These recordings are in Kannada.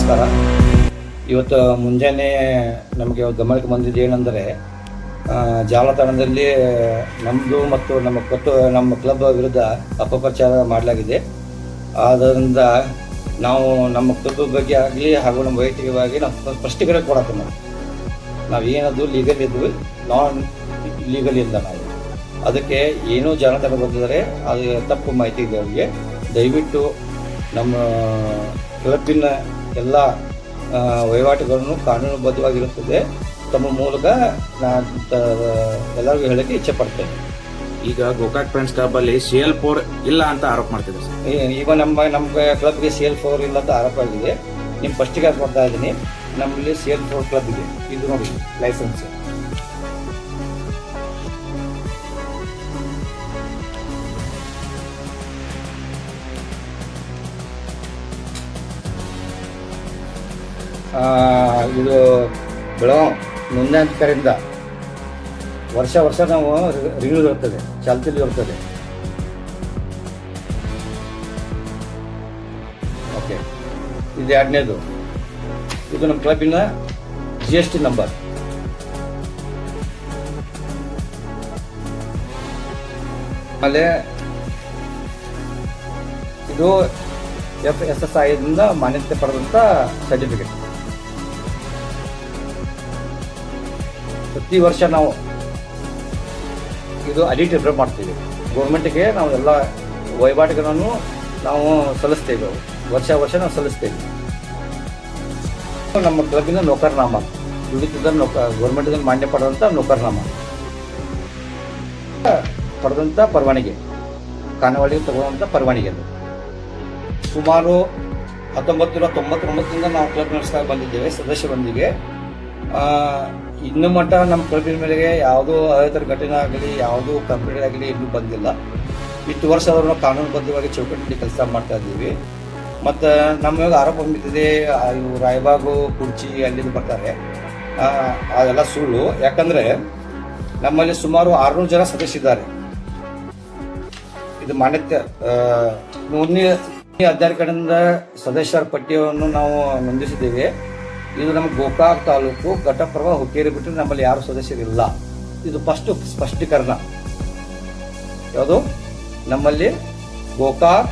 ನಮಸ್ಕಾರ. ಇವತ್ತು ಮುಂಜಾನೆ ನಮಗೆ ಗಮನಕ್ಕೆ ಬಂದಿದ್ದು ಏನಂದರೆ, ಜಾಲತಾಣದಲ್ಲಿ ನಮ್ಮದು ಮತ್ತು ನಮ್ಮ ಕ್ಲಬ್ ವಿರುದ್ಧ ಅಪಪ್ರಚಾರ ಮಾಡಲಾಗಿದೆ. ಆದ್ದರಿಂದ ನಾವು ನಮ್ಮ ಕ್ಲಬ್ ಬಗ್ಗೆ ಆಗಲಿ ಹಾಗೂ ನಮ್ಮ ವೈಯಕ್ತಿಕವಾಗಿ ನಾವು ಸ್ಪಷ್ಟೀಕರಣ ಕೊಡತ್ತೆ. ನಾವು ಏನದು ಲೀಗಲ್ ಇದ್ವಿ, ನಾನ್ ಲೀಗಲ್ ಇಲ್ಲ. ನಾವು ಅದಕ್ಕೆ ಏನೋ ಜಾಲತಾಣ ಬಂದಿದ್ದಾರೆ, ಅದು ತಪ್ಪು ಮಾಹಿತಿ ಇದೆ. ಅವರಿಗೆ ದಯವಿಟ್ಟು ನಮ್ಮ ಕ್ಲಬ್ಬಿನ ಎಲ್ಲ ವಹಿವಾಟುಗಳನ್ನು ಕಾನೂನುಬದ್ಧವಾಗಿರುತ್ತದೆ. ತಮ್ಮ ಮೂಲಕ ನಾನು ಎಲ್ಲರಿಗೂ ಹೇಳೋಕ್ಕೆ ಇಚ್ಛೆ ಪಡ್ತೇನೆ. ಈಗ ಗೋಕಾಕ್ ಫ್ರೆಂಡ್ಸ್ ಕ್ಲಬ್ ಅಲ್ಲಿ CL4 ಇಲ್ಲ ಅಂತ ಆರೋಪ ಮಾಡ್ತಿದ್ದಾರೆ ಸರ್. ಈಗ ನಮ್ಮ ಕ್ಲಬ್ಗೆ CL4 ಇಲ್ಲ ಅಂತ ಆರೋಪ ಆಗಿದೆ. ನಿಮ್ಮ ಫಸ್ಟಿಗೆ ಕೊಡ್ತಾ ಇದ್ದೀನಿ. ನಮ್ಮಲ್ಲಿ CL4 ಕ್ಲಬ್ ಇದೆ. ಇದು ನೋಡಿ ಲೈಸೆನ್ಸ್. ಇದು ಬೆಳಗಾವಿ ನೋಂದಾಣಿಕರಿಂದ ವರ್ಷ ನಾವು ರಿವ್ಯೂ ಇರ್ತದೆ, ಚಾಲ್ತಿಯಲ್ಲಿ ಇರ್ತದೆ. ಓಕೆ, ಇದು ಎರಡನೇದು. ಇದು ನಮ್ಮ ಕ್ಲಬ್ಬಿನ GST ನಂಬರ್. ಆಮೇಲೆ ಇದು FSSAIದಿಂದ ಮಾನ್ಯತೆ ಪಡೆದಂಥ ಸರ್ಟಿಫಿಕೇಟ್. ಪ್ರತಿ ವರ್ಷ ನಾವು ಇದು ಆಡಿಟ್ ರಿಪೋರ್ಟ್ ಮಾಡ್ತೀವಿ ಗೌರ್ಮೆಂಟಿಗೆ. ನಾವು ಎಲ್ಲ ವಹಿವಾಟುಗಳನ್ನು ನಾವು ಸಲ್ಲಿಸ್ತೇವೆ. ವರ್ಷ ನಾವು ಸಲ್ಲಿಸ್ತೇವೆ. ನಮ್ಮ ಕ್ಲಬ್ಬಿನ ನೌಕರನಾಮ, ದುಡಿತಿದ್ದ ಗೌರ್ಮೆಂಟಿಂದ ಮಾನ್ಯ ಪಡೆದಂಥ ನೌಕರನಾಮ, ಪಡೆದಂಥ ಪರವಾನಗಿ, ಖಾನಾವಳಿಗೆ ತಗೊಳ್ಳೋಂಥ ಪರವಾನಗಿ. ಅದು ಸುಮಾರು 1999ರಿಂದ ನಾವು ಕ್ಲಬ್ ನಡೆಸ್ತಾ ಬಂದಿದ್ದೇವೆ ಸದಸ್ಯರೊಂದಿಗೆ. ಇನ್ನು ಮಟ್ಟ ನಮ್ಮ ಕ್ಲಬ್ಬಿನ ಮೇಲೆ ಯಾವುದೋ ಅಹಿತರ ಘಟನೆ ಆಗಲಿ, ಯಾವುದೋ ಕಂಪ್ಲೇಂಟ್ ಆಗಲಿ ಇನ್ನೂ ಬಂದಿಲ್ಲ. ಇಷ್ಟು ವರ್ಷ ಅವರು ನಾವು ಕಾನೂನುಬದ್ಧವಾಗಿ ಚೌಕಟ್ಟಿನಲ್ಲಿ ಕೆಲಸ ಮಾಡ್ತಾ ಇದ್ದೀವಿ. ಮತ್ತು ನಮಗೆ ಆರೋಪ ಬಂದಿದೆ, ಇವು ರಾಯಬಾಗು, ಕುರ್ಚಿ ಅಲ್ಲಿಂದ ಬರ್ತಾರೆ. ಅದೆಲ್ಲ ಸುಳ್ಳು. ಯಾಕಂದರೆ ನಮ್ಮಲ್ಲಿ ಸುಮಾರು 600 ಜನ ಸದಸ್ಯರಿದ್ದಾರೆ. ಇದು ಮಾನ್ಯತೆ ನೋಂದಣಿ ಅಧಿಕಾರಿ ಕಡೆಯಿಂದ ಸದಸ್ಯರ ಪಟ್ಟಿಯನ್ನು ನಾವು ನೋಂದಿಸಿದ್ದೇವೆ. ಇದು ನಮ್ಮ ಗೋಕಾಕ್ ತಾಲೂಕು ಘಟಪ್ರಭಾ ಹುಕ್ಕೇರಿ ಬಿಟ್ಟರೆ ನಮ್ಮಲ್ಲಿ ಯಾರು ಸದಸ್ಯರಿಲ್ಲ. ಇದು ಫಸ್ಟ್ ಸ್ಪಷ್ಟೀಕರಣ. ಯಾವುದು? ನಮ್ಮಲ್ಲಿ ಗೋಕಾಕ್,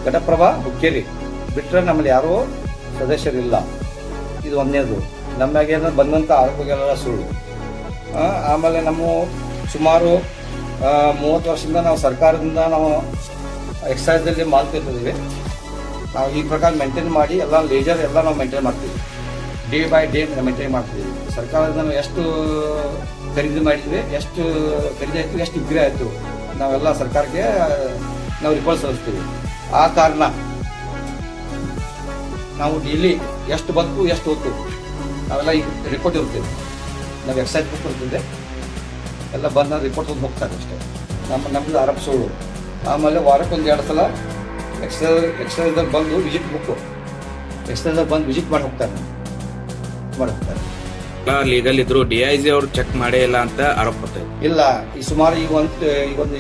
ಘಟಪ್ರಭಾ, ಹುಕ್ಕೇರಿ ಬಿಟ್ಟರೆ ನಮ್ಮಲ್ಲಿ ಯಾರೂ ಸದಸ್ಯರಿಲ್ಲ. ಇದು ಒಂದನೇದು. ನಮಗೇನು ಬಂದಂಥ ಆರೋಪಗಳೆಲ್ಲ ಸುಳ್ಳು. ಆಮೇಲೆ ನಮ್ಮ ಸುಮಾರು 30 ವರ್ಷದಿಂದ ನಾವು ಸರ್ಕಾರದಿಂದ ನಾವು ಎಕ್ಸೈಸಲ್ಲಿ ಮಾಲ್ ತಿರ್ತಿದ್ದೀವಿ. ನಾವು ಈ ಪ್ರಕಾರ ಮೇಂಟೈನ್ ಮಾಡಿ ಎಲ್ಲ ಲೇಜರ್ ಎಲ್ಲ ನಾವು ಮೇಂಟೈನ್ ಮಾಡ್ತೀವಿ. ಡೇ ಬೈ ಡೇ ಮೇಂಟೈನ್ ಮಾಡ್ತೀವಿ. ಸರ್ಕಾರದಿಂದ ನಾವು ಎಷ್ಟು ಖರೀದಿ ಮಾಡಿದ್ವಿ, ಎಷ್ಟು ಖರೀದಿ ಆಯಿತು, ಎಷ್ಟು ವಿಕ್ರಿ ಆಯಿತು, ನಾವೆಲ್ಲ ಸರ್ಕಾರಕ್ಕೆ ನಾವು ರಿಪೋರ್ಟ್ ಸಲ್ಲಿಸ್ತೀವಿ. ಆ ಕಾರಣ ನಾವು ಡೈಲಿ ಎಷ್ಟು ಬಂತು, ಎಷ್ಟು ಹೊತ್ತು ನಾವೆಲ್ಲ ಈಗ ರಿಪೋರ್ಟ್ ಇರ್ತೀವಿ. ನಾವು ಎಕ್ಸೈಸ್ ಬುಕ್ ಇರ್ತಿದ್ದೆ, ಎಲ್ಲ ಬಂದ ರಿಪೋರ್ಟ್ ತಂದು ಹೋಗ್ತಾರೆ ಅಷ್ಟೇ. ನಮ್ಮದು ಆರೋಪ ಸುಳ್ಳು. ಆಮೇಲೆ ವಾರಕ್ಕೆ 1-2 ಸಲ ಎಕ್ಸೈಸರ್ ಬಂದು ವಿಸಿಟ್ ಬುಕ್ಕು, ಎಕ್ಸೈಸರ್ ಬಂದು ವಿಸಿಟ್ ಮಾಡಿ ಹೋಗ್ತಾರೆ. ಲೀಗಲ್ ಇದ್ರು DIG ಅವರು ಚೆಕ್ ಮಾಡೇ ಇಲ್ಲ ಅಂತ ಆರೋಪ ಬರ್ತಾರೆ. ಇಲ್ಲ, ಈ ಸುಮಾರು ಈಗ ಒಂದು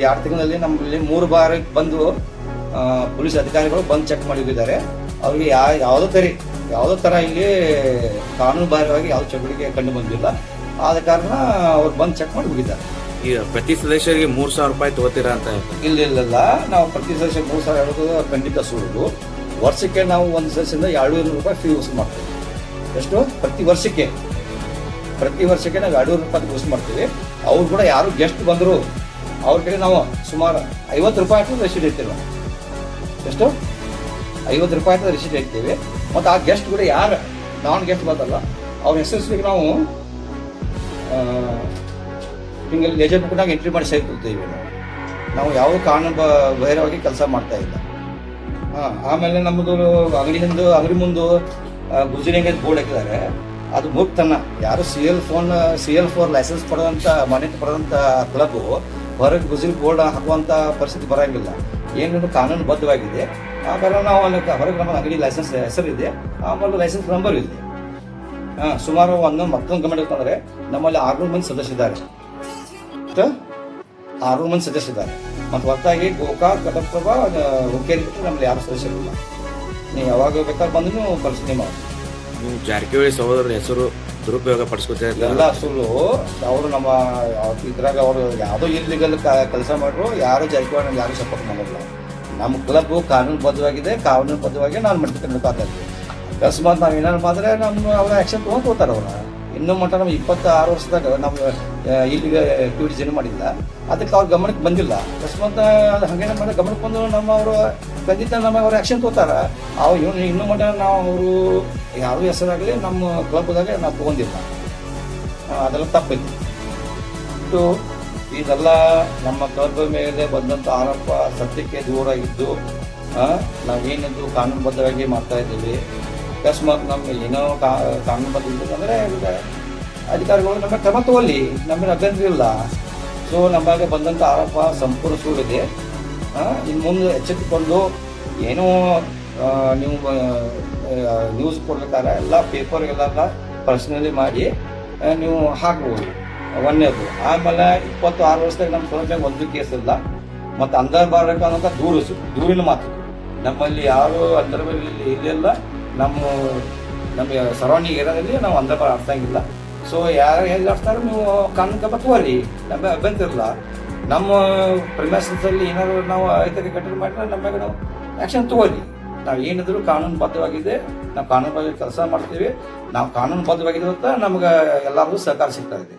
2 ತಿಂಗಳಲ್ಲಿ ನಮ್ಮಲ್ಲಿ 3 ಬಾರಿ ಬಂದು ಪೊಲೀಸ್ ಅಧಿಕಾರಿಗಳು ಬಂದು ಚೆಕ್ ಮಾಡಿ ಹೋಗಿದ್ದಾರೆ. ಅವ್ರಿಗೆ ಯಾವುದೋ ಥರ ಇಲ್ಲಿ ಕಾನೂನು ಬಾಹಿರವಾಗಿ ಯಾವ ಚಟುವಟಿಕೆ ಕಂಡು ಬಂದಿಲ್ಲ. ಆದ ಕಾರಣ ಅವ್ರು ಬಂದು ಚೆಕ್ ಮಾಡಿ ಹೋಗಿದ್ದಾರೆ. ಈಗ ಪ್ರತಿ ಸದಸ್ಯರಿಗೆ 3,000 ರೂಪಾಯಿ ತಗೋತೀರಾ ಅಂತ? ಇಲ್ಲ, ನಾವು ಪ್ರತಿ ಸದಸ್ಯ 3,000 ಹೇಳೋದು ಖಂಡಿತ ಸುಳ್ಳು. ವರ್ಷಕ್ಕೆ ನಾವು ಒಂದು ಸದಸ್ಯದಿಂದ 200 ರೂಪಾಯಿ ಫೀ ವಸೂಲು ಮಾಡ್ತೀವಿ. ಎಷ್ಟು? ಪ್ರತಿ ವರ್ಷಕ್ಕೆ ನಾವು 200 ರೂಪಾಯಿ ವಸೂಲು ಮಾಡ್ತೀವಿ. ಅವ್ರು ಕೂಡ ಯಾರು ಗೆಸ್ಟ್ ಬಂದರು ಅವ್ರ ಕಡೆ ನಾವು ಸುಮಾರು 50 ರೂಪಾಯಿ ಅಂತ ರಿಸೀಟ್ ಇಡ್ತೀವಿ. ನಾವು ಎಷ್ಟು? 50 ರೂಪಾಯಿ ಅಂತ ರಿಸೀಟ್ ಇಡ್ತೀವಿ. ಮತ್ತು ಆ ಗೆಸ್ಟ್ ಕೂಡ ಯಾರು ನಾನ್ ಗೆಸ್ಟ್ ಬಂದಲ್ಲ ಅವ್ರ ಹೆಸರು ನಾವು ಹಿಂಗೆ ಲೇಜರ್ ಬುಕ್ನಾಗ ಎಂಟ್ರಿ ಮಾಡಿ ಸೇರ್ಕೊಳ್ತೀವಿ. ನಾವು ಯಾವ ಕಾನೂನು ಬಹಿರವಾಗಿ ಕೆಲಸ ಮಾಡ್ತಾ ಇಲ್ಲ. ಆಮೇಲೆ ನಮ್ಮದು ಅಂಗಡಿ ಮುಂದೆ ಗುಜರಿಂಗ್ ಬೋರ್ಡ್ ಹಾಕಿದ್ದಾರೆ. ಅದು ಮೂರ್ತನ. ಯಾರು CL4 ಲೈಸೆನ್ಸ್ ಪಡೆದಂಥ ಮಾನ್ಯತೆ ಪಡೆದಂಥ ಕ್ಲಬ್ಬು ಹೊರಗೆ ಗುಜರಿಂಗ್ ಬೋರ್ಡ್ ಹಾಕುವಂಥ ಪರಿಸ್ಥಿತಿ ಬರೋಂಗಿಲ್ಲ. ಏನೇನು ಕಾನೂನುಬದ್ಧವಾಗಿದೆ. ಆ ಕಾರಣ ನಾವು ಹೊರಗೆ ನಮ್ಮ ಅಂಗಡಿ ಲೈಸೆನ್ಸ್ ಹೆಸರಿದೆ, ಆಮೇಲೆ ಲೈಸೆನ್ಸ್ ನಂಬರ್ ಇದೆ. ಸುಮಾರು ಮತ್ತೊಂದು ಗಮನ ಇರ್ತಂದರೆ ನಮ್ಮಲ್ಲಿ 600 ಮಂದಿ ಸದಸ್ಯರಿದ್ದಾರೆ. 600 ಮಂದಿ ಸದಸ್ಯರಿದ್ದಾರೆ. ಮತ್ತು ಹೊರತಾಗಿ ಗೋಕಾಕ್, ಘಟಪ್ರಭಾ, ಹುಕ್ಕೇರಿ ಬಿಟ್ಟರೆ ನಮ್ಮಲ್ಲಿ ಯಾರು ಸದಸ್ಯರಿಲ್ಲ. ನೀವು ಯಾವಾಗ ಬೇಕಾದ್ರೆ ಬಂದು ನೀವು ಪರಿಶೀಲನೆ ಮಾಡಿ. ನೀವು ಜಾರಕಿಹೊಳಿ ಸಹೋದರರ ಹೆಸರು ದುರುಪಯೋಗ ಪಡಿಸ್ಕೊತಾ ಎಲ್ಲ ಸುಳ್ಳು. ಅವರು ನಮ್ಮ ಇದ್ರಾಗ ಅವರು ಯಾವುದೋ ಇಲ್ಲಿಗಲ್ ಕೆಲಸ ಮಾಡ್ರು, ಯಾರು ಜಾರಕಿಹೊಳಿ ಯಾರು ಸಪೋರ್ಟ್ ಮಾಡೋಲ್ಲ. ನಮ್ಮ ಕ್ಲಬ್ ಕಾನೂನುಬದ್ಧವಾಗಿದೆ, ಕಾನೂನುಬದ್ಧವಾಗಿ ನಾನು ಮಾಡ್ತಿರ್ಬೇಕಾಗ್ತದೆ. ಅಕಸ್ಮಾತ್ ನಾವು ಏನಾರು ಮಾಡಿದ್ರೆ ನಮ್ಮ ಅವ್ರ ಆ್ಯಕ್ಷನ್ ತೊಗೊಂತಾರೆ ಅವ್ರ. ಇನ್ನೂ ಮಟ್ಟ ನಮ್ಗೆ 26 ವರ್ಷದಾಗ ನಾವು ಇಲ್ಲಿಗೆ ಆಕ್ಟಿವಿಟೀಸ್ ಏನು ಮಾಡಿಲ್ಲ, ಅದಕ್ಕೆ ಅವ್ರ ಗಮನಕ್ಕೆ ಬಂದಿಲ್ಲ. ಅಕಸ್ಮಾತ್ ಅದು ಹಾಗೇನೆ ಮಾಡಿ ಗಮನಕ್ಕೆ ಬಂದು ನಮ್ಮ ಅವರು ಖಂಡಿತ ನಮ್ಮ ಅವ್ರ ಆ್ಯಕ್ಷನ್ ತೊಗೋತಾರೆ. ಅವ್ರು ಇನ್ನೂ ಮಟ್ಟ ನಾವು ಅವರು ಯಾವ ಹೆಸರಾಗಲಿ ನಮ್ಮ ಕ್ಲಬ್ದಾಗ ನಾವು ತೊಗೊಂಡಿಲ್ಲ. ಅದೆಲ್ಲ ತಪ್ಪೈತಿ. ಇದು ಇದೆಲ್ಲ ನಮ್ಮ ಕ್ಲಬ್ ಮೇಲೆ ಬಂದಂಥ ಆರೋಪ ಸತ್ಯಕ್ಕೆ ದೂರ ಇದ್ದು ನಾವೇನಿದ್ದು ಕಾನೂನುಬದ್ಧವಾಗಿ ಮಾಡ್ತಾ ಇದ್ದೀವಿ. ಅಕಸ್ಮಾತ್ ನಮ್ಗೆ ಏನೋ ಕಾನೂನುಬದ್ಧ ಇದ್ದದಂದರೆ ಅಧಿಕಾರಿಗಳು ನಮ್ಮ ಕ್ರಮ ತಗೊಳ್ಳಿ, ನಮಗೆ ಅಭ್ಯಂತರ ಇಲ್ಲ. ಸೊ ನಮಗೆ ಬಂದಂಥ ಆರೋಪ ಸಂಪೂರ್ಣ ಸುಳ್ಳಿದೆ. ಇನ್ನು ಮುಂದೆ ಎಚ್ಚೆತ್ತುಕೊಂಡು ಏನೋ ನೀವು ನ್ಯೂಸ್ ಕೊಡ್ಬೇಕಾದ್ರೆ ಎಲ್ಲ ಪೇಪರ್ಗೆಲ್ಲ ಪರ್ಸನಲಿ ಮಾಡಿ ನೀವು ಹಾಕ್ಬೋದು. ಒಂದೇದು. ಆಮೇಲೆ 26 ವರ್ಷದಾಗ ನಮ್ಮ ಸೌಲಭ್ಯ ಒಂದು ಕೇಸ್ ಇಲ್ಲ. ಮತ್ತು ಅಂಧಬಾರಕ ಅನ್ನೋಂಥ ದೂರಿನ ಮಾತು. ನಮ್ಮಲ್ಲಿ ಯಾರು ಅಂಧರಲ್ಲಿ ಇಲ್ಲೆಲ್ಲ ನಮ್ಮ ಸರೌಂಡಿಂಗ್ ಏರಿಯಾದಲ್ಲಿ ನಾವು ಅಂಧಬಾರ ಆಡ್ಸಂಗಿಲ್ಲ. ಸೊ ಯಾರು ಎಲ್ಲಿ ಆಡ್ತಾರೆ ನೀವು ಕಾನೂನು ಕ್ರಮ ತಗೋರಿ, ನಮಗೆ ಅಭ್ಯಂತರ ಇಲ್ಲ. ನಮ್ಮ ಪ್ರಿಮೈಸಲ್ಲಿ ಏನಾದ್ರು ನಾವು ಐತರಿಗೆ ಕಟ್ಟಡ ಮಾಡಿದ್ರೆ ನಮಗೆ ನಾವು ಆ್ಯಕ್ಷನ್ ತಗೋರಿ. ನಾವು ಏನಿದ್ರು ಕಾನೂನುಬದ್ಧವಾಗಿದೆ, ನಾವು ಕಾನೂನುಬದ್ಧ ಕೆಲಸ ಮಾಡ್ತೀವಿ. ನಾವು ಕಾನೂನುಬದ್ಧವಾಗಿದ್ದು ಅಂತ ನಮ್ಗೆ ಎಲ್ಲರಿಗೂ ಸಹಕಾರ ಸಿಗ್ತಾ ಇದೆ.